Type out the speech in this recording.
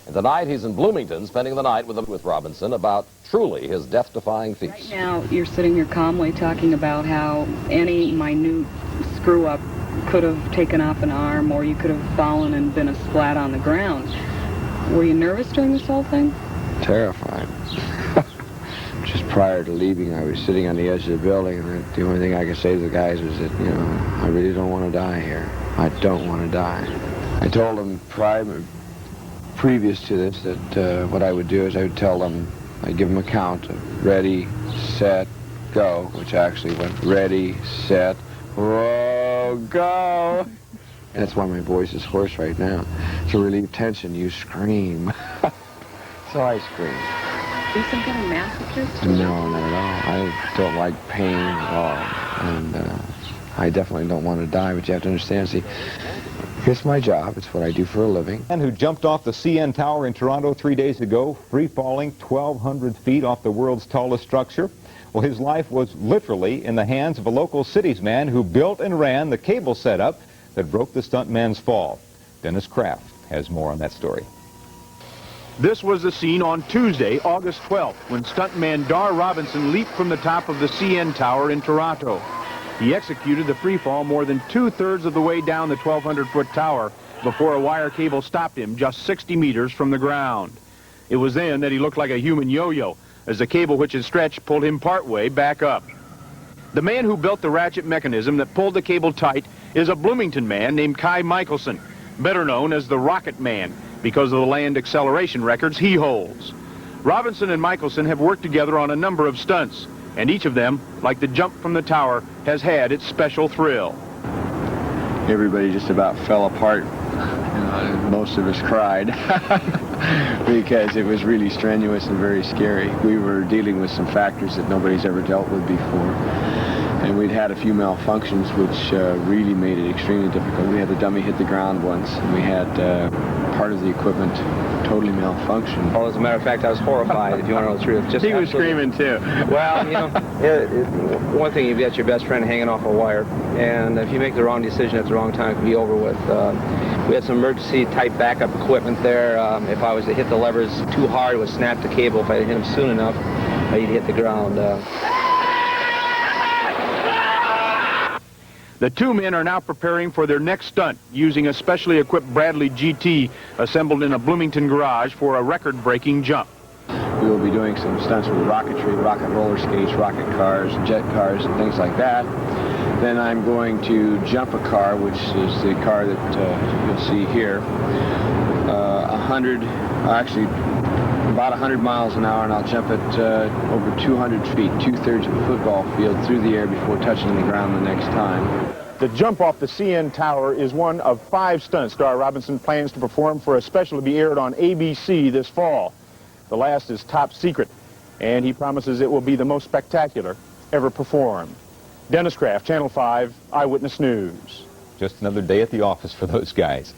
Tonight, he's in Bloomington, spending the night with Robinson about truly his death-defying feats. Right now, you're sitting here calmly talking about how any minute screw-up could have taken off an arm, or you could have fallen and been a splat on the ground. Were you nervous during this whole thing? Terrified. Just prior to leaving, I was sitting on the edge of the building, and the only thing I could say to the guys was that, I really don't want to die here. I don't want to die. I told them previous to this that what I would do is I would tell them, I'd give them a count of ready, set, go, which actually went ready, set, whoa, go. And that's why my voice is hoarse right now. To relieve tension, you scream. So I scream. Are you some kind of masochist? No, not at all. I don't like pain at all. And I definitely don't want to die, but you have to understand, see, it's my job. It's what I do for a living. Man who jumped off the CN Tower in Toronto 3 days ago, free-falling 1,200 feet off the world's tallest structure. Well, his life was literally in the hands of a local cities man who built and ran the cable setup that broke the stuntman's fall. Dennis Kraft has more on that story. This was the scene on Tuesday, August 12th, when stuntman Dar Robinson leaped from the top of the CN Tower in Toronto. He executed the free fall more than 2/3 of the way down the 1,200-foot tower before a wire cable stopped him just 60 meters from the ground. It was then that he looked like a human yo-yo, as the cable which had stretched pulled him partway back up. The man who built the ratchet mechanism that pulled the cable tight is a Bloomington man named Kai Michelson, better known as the Rocket Man, because of the land acceleration records he holds. Robinson and Michelson have worked together on a number of stunts, and each of them, like the jump from the tower, has had its special thrill. Everybody just about fell apart. Most of us cried because it was really strenuous and very scary. We were dealing with some factors that nobody's ever dealt with before. And we'd had a few malfunctions which really made it extremely difficult. We had the dummy hit the ground once, and we had part of the equipment totally malfunction. Well, as a matter of fact, I was horrified, if you want to know the truth. He was screaming too. Well, one thing, you've got your best friend hanging off a wire, and if you make the wrong decision at the wrong time, it can be over with. We had some emergency type backup equipment there. If I was to hit the levers too hard, it would snap the cable. If I hit him soon enough, he'd hit the ground. The two men are now preparing for their next stunt, using a specially equipped Bradley GT assembled in a Bloomington garage for a record-breaking jump. We will be doing some stunts with rocketry, rocket roller skates, rocket cars, jet cars, and things like that. Then I'm going to jump a car, which is the car that you'll see here. About 100 miles an hour, and I'll jump it over 200 feet, 2/3 of a football field through the air before touching the ground the next time. The jump off the CN Tower is one of 5 stunts Dar Robinson plans to perform for a special to be aired on ABC this fall. The last is top secret, and he promises it will be the most spectacular ever performed. Dennis Kraft, Channel 5 Eyewitness News. Just another day at the office for those guys.